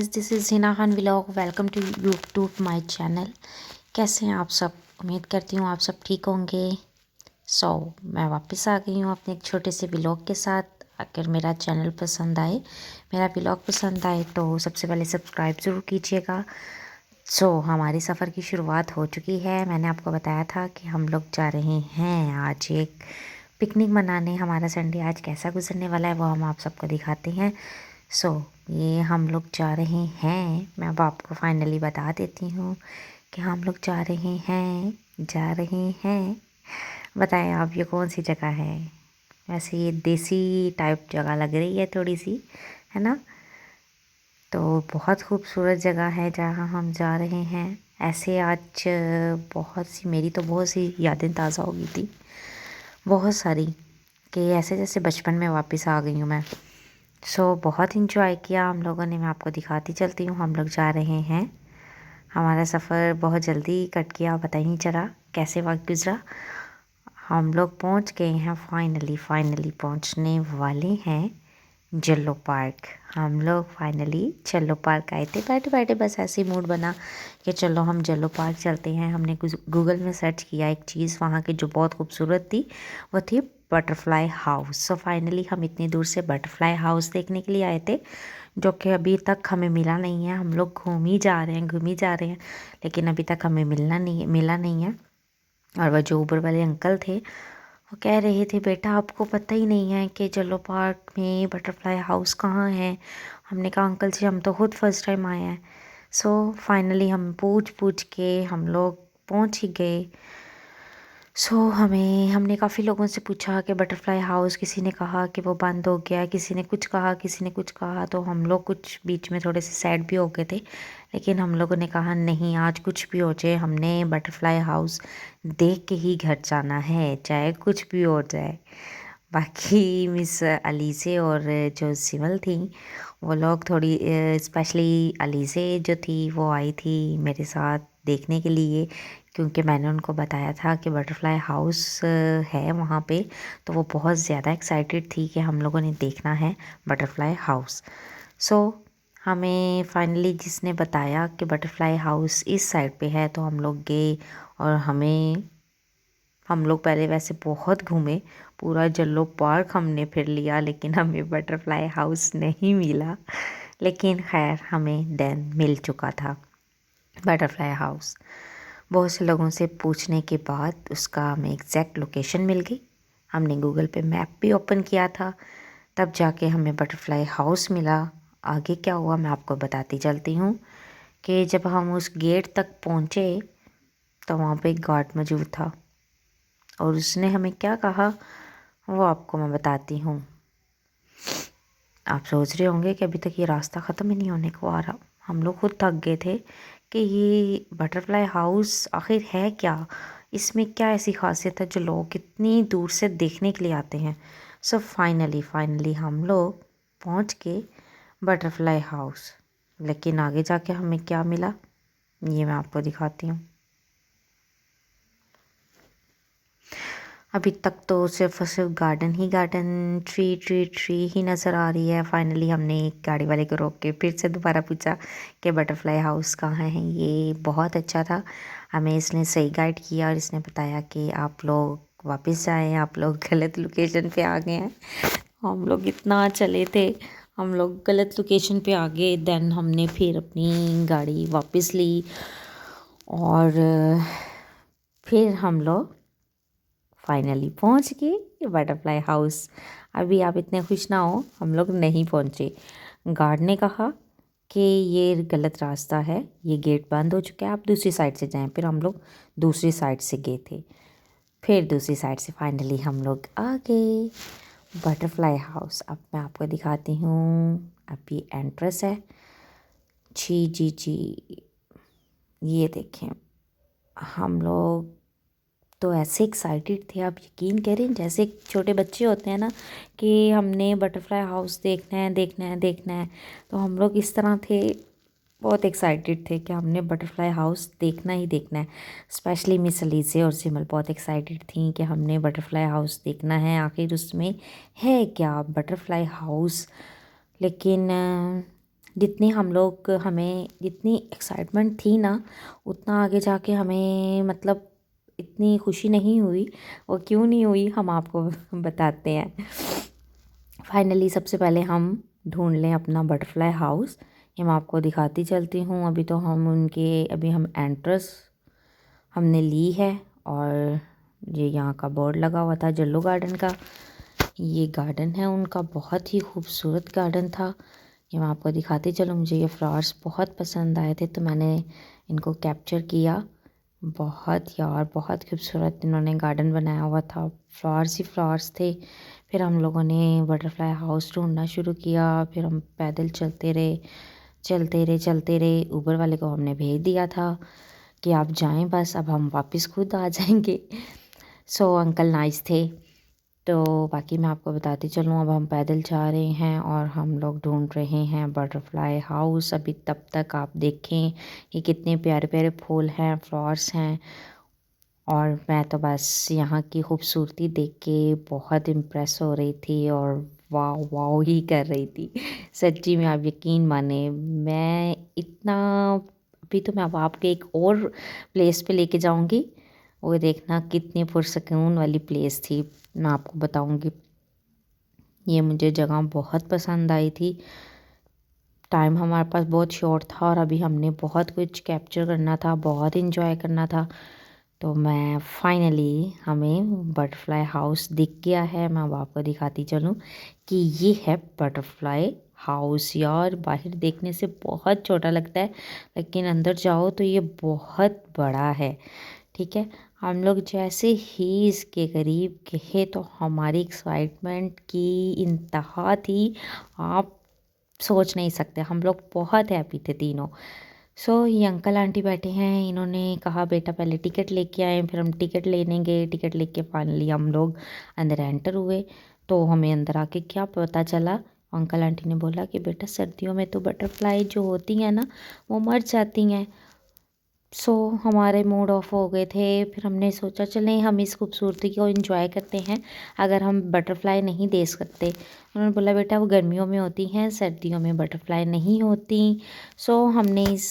Guys, this is Hina Khan vlog. Welcome to YouTube my channel. कैसे हैं आप सब? उम्मीद करती हूँ आप सब ठीक होंगे। मैं वापस आ गई हूँ अपने एक छोटे से व्लॉग के साथ। अगर मेरा चैनल पसंद आए, मेरा व्लॉग पसंद आए तो सबसे पहले सब्सक्राइब ज़रूर कीजिएगा। हमारी सफ़र की शुरुआत हो चुकी है। मैंने आपको बताया था कि हम लोग जा रहे हैं आज एक पिकनिक मनाने। हमारा संडे आज कैसा गुजरने वाला है वो हम आप सबको दिखाते हैं। ये हम लोग जा रहे हैं। मैं अब आपको फाइनली बता देती हूँ कि हम लोग जा रहे हैं। बताएं आप, ये कौन सी जगह है? वैसे ये देसी टाइप जगह लग रही है थोड़ी सी, है ना? तो बहुत खूबसूरत जगह है जहाँ हम जा रहे हैं। ऐसे आज बहुत सी यादें ताज़ा हो गई थी, बहुत सारी, कि ऐसे जैसे बचपन में वापस आ गई हूँ मैं। बहुत इंजॉय किया हम लोगों ने। मैं आपको दिखाती चलती हूँ। हम लोग जा रहे हैं। हमारा सफ़र बहुत जल्दी कट गया, पता ही नहीं चला कैसे वक्त गुजरा। हम लोग पहुँच गए हैं। फाइनली पहुँचने वाले हैं जल्लो पार्क। हम लोग फाइनली जल्लो पार्क आए थे। बैठे बैठे बस ऐसे ही मूड बना कि चलो हम जल्लो पार्क चलते हैं। हमने गूगल में सर्च किया एक चीज़ वहाँ की जो बहुत खूबसूरत थी, वो थी बटरफ्लाई हाउस। फाइनली हम इतनी दूर से बटरफ्लाई हाउस देखने के लिए आए थे, जो कि अभी तक हमें मिला नहीं है। हम लोग घूम ही जा रहे हैं, लेकिन अभी तक हमें मिला नहीं है। और वह जो ऊबर वाले अंकल थे, वो कह रहे थे, बेटा आपको पता ही नहीं है कि जल्लो पार्क में बटरफ्लाई हाउस कहाँ है। हमने कहा अंकल जी, हम तो खुद फर्स्ट टाइम आए हैं। फाइनली हम पूछ के हम लोग पहुँच ही गए। हमने काफ़ी लोगों से पूछा कि बटरफ्लाई हाउस, किसी ने कहा कि वो बंद हो गया, किसी ने कुछ कहा। तो हम लोग कुछ बीच में थोड़े से सैड भी हो गए थे, लेकिन हम लोगों ने कहा नहीं, आज कुछ भी हो जाए हमने बटरफ्लाई हाउस देख के ही घर जाना है, चाहे कुछ भी हो जाए। बाकी मिस अलीज़े और जो सिमल थी, वो लोग थोड़ी, स्पेशली अलीज़े जो थी वो आई थी मेरे साथ देखने के लिए, क्योंकि मैंने उनको बताया था कि बटरफ्लाई हाउस है वहाँ पे। तो वो बहुत ज़्यादा एक्साइटेड थी कि हम लोगों ने देखना है बटरफ्लाई हाउस। हमें फाइनली जिसने बताया कि बटरफ्लाई हाउस इस साइड पे है, तो हम लोग गए। और हम लोग पहले वैसे बहुत घूमे, पूरा जल्लो पार्क हमने फिर लिया, लेकिन हमें बटरफ्लाई हाउस नहीं मिला। लेकिन खैर हमें देन मिल चुका था बटरफ्लाई हाउस। बहुत से लोगों से पूछने के बाद उसका हमें एग्जैक्ट लोकेशन मिल गई। हमने गूगल पे मैप भी ओपन किया था, तब जाके हमें बटरफ्लाई हाउस मिला। आगे क्या हुआ मैं आपको बताती चलती हूँ कि जब हम उस गेट तक पहुँचे तो वहाँ पे एक गार्ड मौजूद था, और उसने हमें क्या कहा वो आपको मैं बताती हूँ। आप सोच रहे होंगे कि अभी तक ये रास्ता ख़त्म ही नहीं होने को आ रहा। हम लोग खुद थक गए थे कि ये बटरफ्लाई हाउस आखिर है क्या, इसमें क्या ऐसी खासियत है जो लोग इतनी दूर से देखने के लिए आते हैं। फाइनली हम लोग पहुंच गए बटरफ्लाई हाउस। लेकिन आगे जाके हमें क्या मिला ये मैं आपको दिखाती हूँ। अभी तक तो सिर्फ और सिर्फ गार्डन ही गार्डन, ट्री ही नज़र आ रही है। फाइनली हमने एक गाड़ी वाले को रोक के फिर से दोबारा पूछा कि बटरफ्लाई हाउस कहाँ है। ये बहुत अच्छा था, हमें इसने सही गाइड किया और इसने बताया कि आप लोग वापस जाएं, आप लोग गलत लोकेशन पे आ गए हैं। हम लोग इतना चले थे, हम लोग गलत लोकेशन पे आ गए। देन हमने फिर अपनी गाड़ी वापस ली और फिर हम लोग फाइनली पहुंच गए बटरफ्लाई हाउस। अभी आप इतने खुश ना हो, हम लोग नहीं पहुंचे। गार्ड ने कहा कि ये गलत रास्ता है, ये गेट बंद हो चुका है, आप दूसरी साइड से जाएं। फिर हम लोग दूसरी साइड से गए थे। फिर दूसरी साइड से फाइनली हम लोग आ गए बटरफ्लाई हाउस। अब मैं आपको दिखाती हूँ। अब ये एंट्रेंस है। जी, ये देखें। हम लोग तो ऐसे एक्साइटेड थे, आप यकीन करें, जैसे छोटे बच्चे होते हैं ना कि हमने बटरफ्लाई हाउस देखना है। तो हम लोग इस तरह थे, बहुत एक्साइटेड थे कि हमने बटरफ्लाई हाउस देखना ही देखना है। स्पेशली मिस अलीज़े और सिमल बहुत एक्साइटेड थी कि हमने बटरफ्लाई हाउस देखना है, आखिर उसमें है क्या बटरफ्लाई हाउस। लेकिन जितनी हमें जितनी एक्साइटमेंट थी ना, उतना आगे जाके हमें मतलब इतनी खुशी नहीं हुई। और क्यों नहीं हुई हम आपको बताते हैं। फाइनली सबसे पहले हम ढूंढ लें अपना बटरफ्लाई हाउस। ये मैं आपको दिखाती चलती हूँ। अभी हम एंट्रेंस हमने ली है। और ये यहाँ का बोर्ड लगा हुआ था जल्लो गार्डन का। ये गार्डन है उनका, बहुत ही खूबसूरत गार्डन था। ये मैं आपको दिखाती चलूँ। मुझे ये फ्लावर्स बहुत पसंद आए थे तो मैंने इनको कैप्चर किया। बहुत यार बहुत खूबसूरत इन्होंने गार्डन बनाया हुआ था, फ्लावर्स ही फ्लावर्स थे। फिर हम लोगों ने बटरफ्लाई हाउस ढूंढना शुरू किया। फिर हम पैदल चलते रहे। ऊबर वाले को हमने भेज दिया था कि आप जाएं बस, अब हम वापस खुद आ जाएंगे। सो अंकल नाइस थे। तो बाकी मैं आपको बताती चलूँ, अब हम पैदल जा रहे हैं और हम लोग ढूंढ रहे हैं बटरफ्लाई हाउस। अभी तब तक आप देखें कि कितने प्यारे प्यारे फूल हैं, फ्लावर्स हैं। और मैं तो बस यहाँ की खूबसूरती देख के बहुत इम्प्रेस हो रही थी और वाह वाह ही कर रही थी। सच्ची में आप यकीन माने, मैं इतना अभी तो मैं अब आपके एक और प्लेस पे लेके जाऊंगी। वो देखना कितनी पुरसकून वाली प्लेस थी, मैं आपको बताऊंगी। ये मुझे जगह बहुत पसंद आई थी। टाइम हमारे पास बहुत शॉर्ट था और अभी हमने बहुत कुछ कैप्चर करना था, बहुत इंजॉय करना था। तो मैं फाइनली हमें बटरफ्लाई हाउस दिख गया है। मैं अब आपको दिखाती चलूँ कि ये है बटरफ्लाई हाउस। यार बाहर देखने से बहुत छोटा लगता है, लेकिन अंदर जाओ तो ये बहुत बड़ा है। ठीक है, हम लोग जैसे ही इसके करीब गए तो हमारी एक्साइटमेंट की इंतहा थी। आप सोच नहीं सकते, हम लोग बहुत हैप्पी थे तीनों। ये अंकल आंटी बैठे हैं, इन्होंने कहा बेटा पहले टिकट लेके आए। फिर हम टिकट लेने गए, टिकट लेके फाइनली हम लोग अंदर एंटर हुए। तो हमें अंदर आके क्या पता चला, अंकल आंटी ने बोला कि बेटा सर्दियों में तो बटरफ्लाई जो होती हैं ना वो मर जाती हैं। हमारे मूड ऑफ हो गए थे। फिर हमने सोचा चलें हम इस खूबसूरती को एंजॉय करते हैं, अगर हम बटरफ्लाई नहीं देख सकते। उन्होंने बोला बेटा वो गर्मियों में होती हैं, सर्दियों में बटरफ्लाई नहीं होती। हमने इस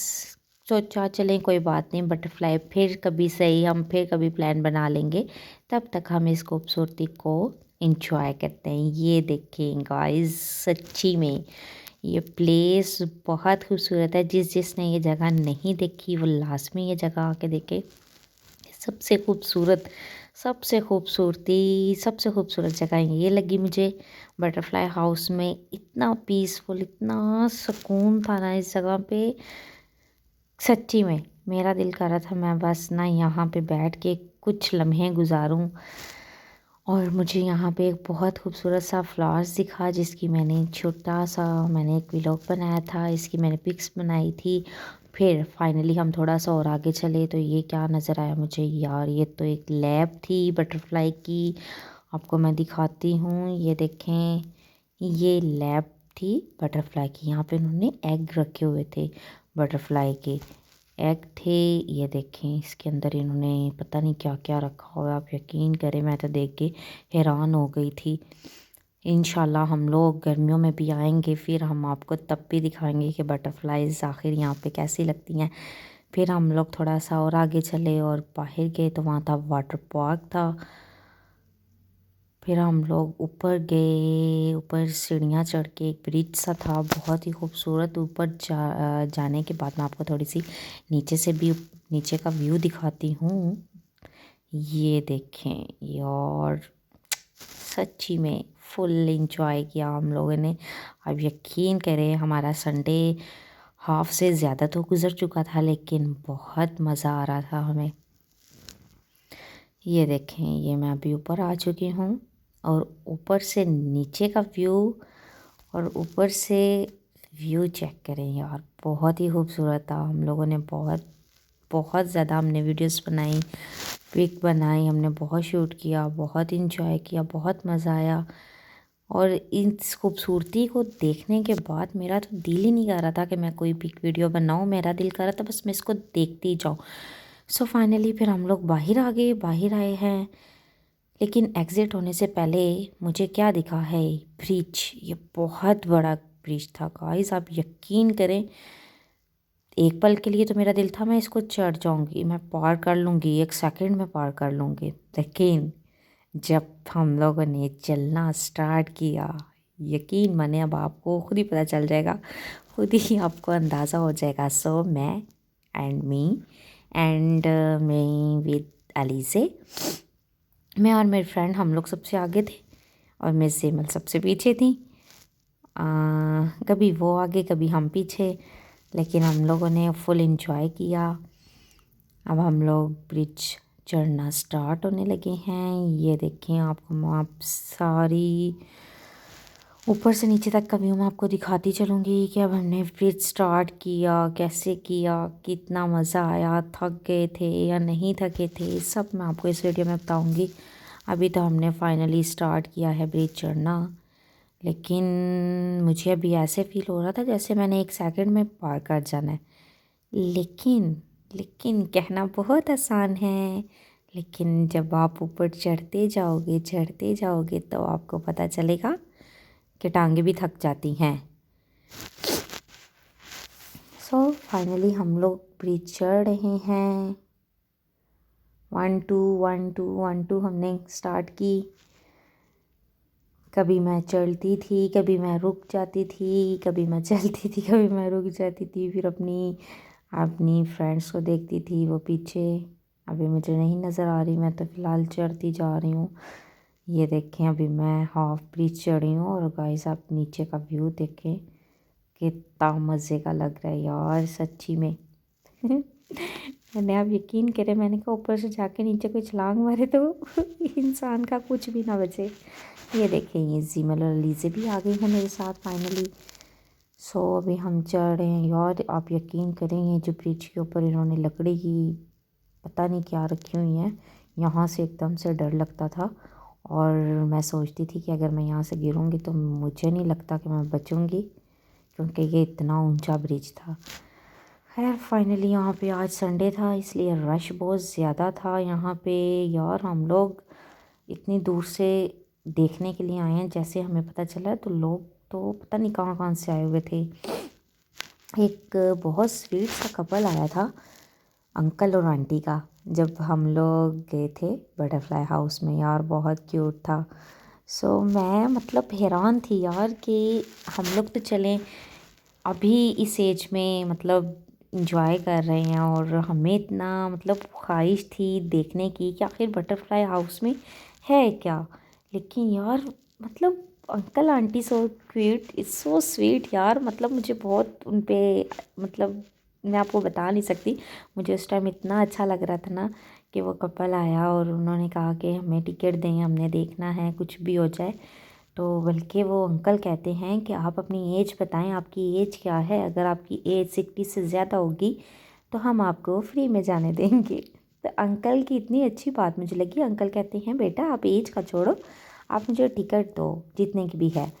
सोचा चलें कोई बात नहीं, बटरफ्लाई फिर कभी सही, हम फिर कभी प्लान बना लेंगे। तब तक हम इस खूबसूरती को एंजॉय करते हैं। ये देखें गाइस, सच्ची में ये प्लेस बहुत खूबसूरत है। जिसने ये जगह नहीं देखी वो लाजमी ये जगह आके देखे। सबसे खूबसूरत सबसे खूबसूरत जगह ये लगी मुझे बटरफ्लाई हाउस में। इतना पीसफुल, इतना सुकून था ना इस जगह पे। सच्ची में मेरा दिल कर रहा था मैं बस ना यहाँ पे बैठ के कुछ लम्हे गुजारूं। और मुझे यहाँ पे एक बहुत खूबसूरत सा फ्लावर्स दिखा, जिसकी मैंने एक व्लॉग बनाया था, इसकी मैंने पिक्स बनाई थी। फिर फाइनली हम थोड़ा सा और आगे चले तो ये क्या नज़र आया मुझे यार, ये तो एक लैब थी बटरफ्लाई की। आपको मैं दिखाती हूँ, ये देखें, ये लैब थी बटरफ्लाई की। यहाँ पे उन्होंने एग रखे हुए थे, बटरफ्लाई के एग थे। ये देखें, इसके अंदर इन्होंने पता नहीं क्या क्या रखा हुआ, आप यकीन करें मैं तो देख के हैरान हो गई थी। इंशाल्लाह हम लोग गर्मियों में भी आएंगे, फिर हम आपको तब भी दिखाएंगे कि बटरफ्लाइज आखिर यहाँ पे कैसी लगती हैं। फिर हम लोग थोड़ा सा और आगे चले और बाहर गए तो वहाँ था वाटर पार्क था। फिर हम लोग ऊपर गए, ऊपर सीढ़ियाँ चढ़ के एक ब्रिज सा था बहुत ही खूबसूरत। ऊपर जाने के बाद मैं आपको थोड़ी सी नीचे का व्यू दिखाती हूँ। ये देखें यार, सच्ची में फुल इंजॉय किया हम लोगों ने। अब यकीन करें हमारा संडे हाफ से ज़्यादा तो गुज़र चुका था, लेकिन बहुत मज़ा आ रहा था हमें। ये देखें, ये मैं अभी ऊपर आ चुकी हूँ और ऊपर से नीचे का व्यू और ऊपर से व्यू चेक करें यार, बहुत ही खूबसूरत था। हम लोगों ने बहुत बहुत ज़्यादा हमने वीडियोस बनाई, पिक बनाई, हमने बहुत शूट किया, बहुत इंजॉय किया, बहुत मज़ा आया। और इस खूबसूरती को देखने के बाद मेरा तो दिल ही नहीं कर रहा था कि मैं कोई पिक वीडियो बनाऊँ। मेरा दिल कर रहा था बस मैं इसको देखती ही जाऊँ। फाइनली फिर हम लोग बाहर आए हैं। लेकिन एग्ज़िट होने से पहले मुझे क्या दिखा है, ब्रिज, ये बहुत बड़ा ब्रिज था गाइस, आप यकीन करें एक पल के लिए तो मेरा दिल था मैं इसको चढ़ जाऊंगी, मैं पार कर लूँगी, 1 सेकंड में पार कर लूँगी। लेकिन जब हम लोगों ने चलना स्टार्ट किया, यकीन माने अब आपको खुद ही पता चल जाएगा, खुद ही आपको अंदाज़ा हो जाएगा। सो मैं एंड मी एंड मैं विद अलीज़े, मैं और मेरे फ्रेंड हम लोग सबसे आगे थे और मिस जेमल सबसे पीछे थी। कभी वो आगे कभी हम पीछे, लेकिन हम लोगों ने फुल एंजॉय किया। अब हम लोग ब्रिज चढ़ना स्टार्ट होने लगे हैं। ये देखें आपको, आप सारी ऊपर से नीचे तक का व्यू मैं आपको दिखाती चलूँगी कि अब हमने ब्रिज स्टार्ट किया, कैसे किया, कितना मज़ा आया, थक गए थे या नहीं थके थे, सब मैं आपको इस वीडियो में बताऊँगी। अभी तो हमने फाइनली स्टार्ट किया है ब्रिज चढ़ना, लेकिन मुझे अभी ऐसे फील हो रहा था जैसे मैंने 1 सेकंड में पार कर जाना है। लेकिन कहना बहुत आसान है, लेकिन जब आप ऊपर चढ़ते जाओगे तो आपको पता चलेगा कि टांगे भी थक जाती हैं। सो फाइनली हम लोग ब्रिज चढ़ रहे हैं। 1 2 1 2 1 2 हमने स्टार्ट की। कभी मैं चढ़ती थी, कभी मैं रुक जाती थी, कभी मैं चलती थी, कभी मैं रुक जाती थी, फिर अपनी अपनी फ्रेंड्स को देखती थी वो पीछे। अभी मुझे नहीं नज़र आ रही, मैं तो फ़िलहाल चढ़ती जा रही हूँ। ये देखें अभी मैं हाफ ब्रिज चढ़ी हूँ और गाइस आप नीचे का व्यू देखें, कितना मज़े का लग रहा है यार सच्ची में। मैंने, आप यकीन करें, मैंने कहा ऊपर से जाके नीचे कोई छलांग मारे तो इंसान का कुछ भी ना बचे। ये देखें ये जीमल और लीज़े भी आ गई हैं मेरे साथ फाइनली। सो अभी हम चढ़ रहे हैं यार, आप यकीन करें ये जो ब्रिज के ऊपर इन्होंने लकड़ी की पता नहीं क्या रखी हुई हैं, यहाँ से एकदम से डर लगता था और मैं सोचती थी कि अगर मैं यहाँ से गिरूँगी तो मुझे नहीं लगता कि मैं बचूँगी, क्योंकि ये इतना ऊंचा ब्रिज था। खैर फाइनली यहाँ पे आज संडे था इसलिए रश बहुत ज़्यादा था यहाँ पे। यार हम लोग इतनी दूर से देखने के लिए आए हैं, जैसे हमें पता चला तो लोग तो पता नहीं कहाँ कहाँ से आए हुए थे। एक बहुत स्वीट सा कपल आया था, अंकल और आंटी का, जब हम लोग गए थे बटरफ्लाई हाउस में। यार बहुत क्यूट था। सो मैं मतलब हैरान थी यार कि हम लोग तो चलें अभी इस एज में, मतलब इंजॉय कर रहे हैं और हमें इतना मतलब ख्वाहिश थी देखने की कि आखिर बटरफ्लाई हाउस में है क्या। लेकिन यार मतलब uncle aunty so cute, it's so sweet यार, मतलब मुझे बहुत उन पे, मतलब मैं आपको बता नहीं सकती, मुझे उस टाइम इतना अच्छा लग रहा था ना कि वो कपल आया और उन्होंने कहा कि हमें टिकट दें, हमने देखना है कुछ भी हो जाए। तो बल्कि वो अंकल कहते हैं कि आप अपनी एज बताएं, आपकी एज क्या है, अगर आपकी एज 60 से ज़्यादा होगी तो हम आपको फ्री में जाने देंगे। तो अंकल की इतनी अच्छी बात मुझे लगी। अंकल कहते हैं बेटा आप एज का छोड़ो, आप मुझे टिकट दो जितने की भी है,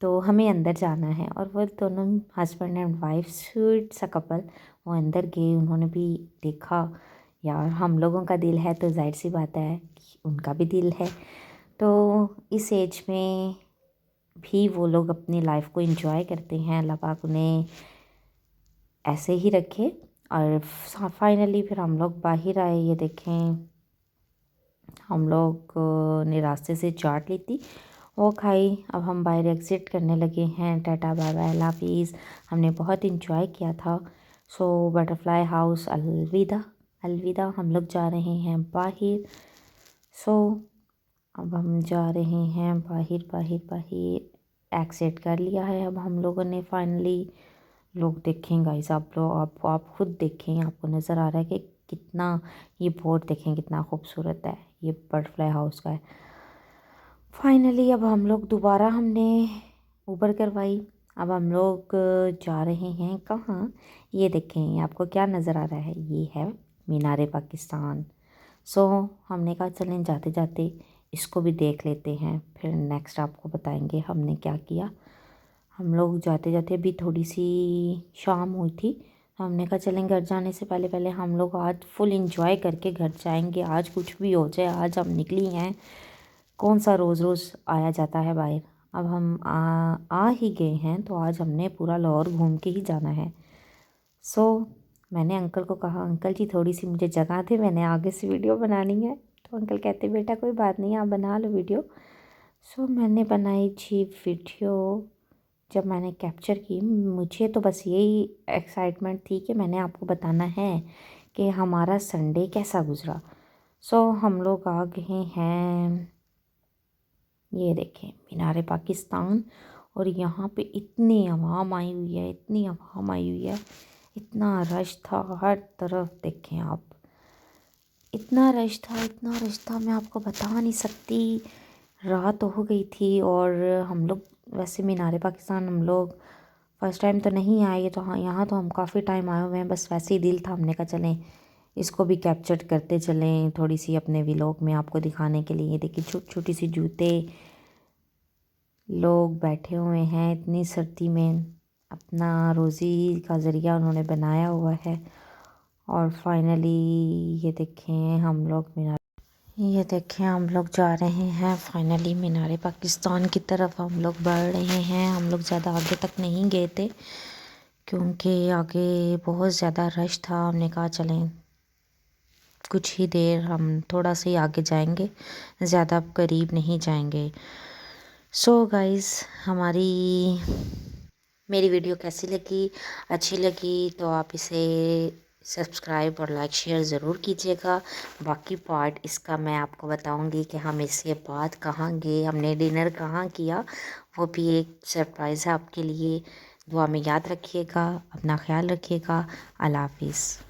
तो हमें अंदर जाना है। और वो दोनों हस्बैंड एंड वाइफ स्वीट सा कपल वो अंदर गए, उन्होंने भी देखा। यार हम लोगों का दिल है तो जाहिर सी बात है कि उनका भी दिल है। तो इस एज में भी वो लोग अपनी लाइफ को एंजॉय करते हैं, अल्लाह पाक उन्हें ऐसे ही रखे। और फाइनली फिर हम लोग बाहर आए। ये देखें हम लोग ने रास्ते से चाट ली थी, वो खाई। अब हम बाहर एग्ज़िट करने लगे हैं। टाटा बाय बाय अल्लाह हाफिज़, हमने बहुत इंजॉय किया था। सो बटरफ्लाई हाउस अलविदा अलविदा, हम लोग जा रहे हैं बाहर। सो अब हम जा रहे हैं बाहर बाहर बाहर, एग्ज़िट कर लिया है अब हम लोगों ने फाइनली। लोग देखें गाइस, आप लोग आप खुद देखें, आपको नज़र आ रहा है कि कितना, ये बोर्ड देखें कितना खूबसूरत है, ये बटरफ्लाई हाउस का है। फाइनली अब हम लोग दोबारा हमने ऊबर करवाई। अब हम लोग जा रहे हैं कहाँ, ये देखें आपको क्या नज़र आ रहा है, ये है मीनार पाकिस्तान। सो हमने कहा चलें जाते जाते इसको भी देख लेते हैं, फिर नेक्स्ट आपको बताएंगे हमने क्या किया। हम लोग जाते जाते अभी थोड़ी सी शाम हुई थी, हमने कहा चलें घर जाने से पहले पहले हम लोग आज फुल एंजॉय करके घर जाएंगे। आज कुछ भी हो जाए, आज हम निकली हैं, कौन सा रोज़ रोज़ आया जाता है बाहर, अब हम आ ही गए हैं तो आज हमने पूरा लाहौर घूम के ही जाना है। सो मैंने अंकल को कहा, अंकल जी थोड़ी सी मुझे जगह दे, मैंने आगे से वीडियो बनानी है। तो अंकल कहते बेटा कोई बात नहीं, आप बना लो वीडियो। सो मैंने बनाई जी वीडियो। जब मैंने कैप्चर की, मुझे तो बस यही एक्साइटमेंट थी कि मैंने आपको बताना है कि हमारा संडे कैसा गुजरा। सो हम लोग आ गए हैं, ये देखें मीनार पाकिस्तान। और यहाँ पे इतनी आवाम आई हुई है, इतनी आवाम आई हुई है, इतना रश था हर तरफ। देखें आप, इतना रश था, इतना रश था, मैं आपको बता नहीं सकती। रात हो गई थी और हम लोग वैसे मीनार पाकिस्तान हम लोग फर्स्ट टाइम तो नहीं आए, तो हाँ यहाँ तो हम काफ़ी टाइम आए हुए हैं। बस वैसे ही दिल था, हमने कहा चलें इसको भी कैप्चर करते चलें थोड़ी सी अपने व्लॉग में आपको दिखाने के लिए। देखिए छोटी छोटी सी जूते, लोग बैठे हुए हैं इतनी सर्दी में, अपना रोज़ी का ज़रिया उन्होंने बनाया हुआ है। और फाइनली ये देखें हम लोग ये देखें हम लोग जा रहे हैं फाइनली मीनार पाकिस्तान की तरफ हम लोग बढ़ रहे हैं। हम लोग ज़्यादा आगे तक नहीं गए थे क्योंकि आगे बहुत ज़्यादा रश था। हमने कहा चलें कुछ ही देर, हम थोड़ा सा ही आगे जाएंगे, ज़्यादा करीब नहीं जाएंगे। सो गाइस, मेरी वीडियो कैसी लगी, अच्छी लगी तो आप इसे सब्सक्राइब और लाइक शेयर ज़रूर कीजिएगा। बाकी पार्ट इसका मैं आपको बताऊंगी कि हम इसके बाद कहाँ गए, हमने डिनर कहाँ किया, वो भी एक सरप्राइज़ है आपके लिए। दुआ में याद रखिएगा, अपना ख्याल रखिएगा। अल्लाह हाफिज़।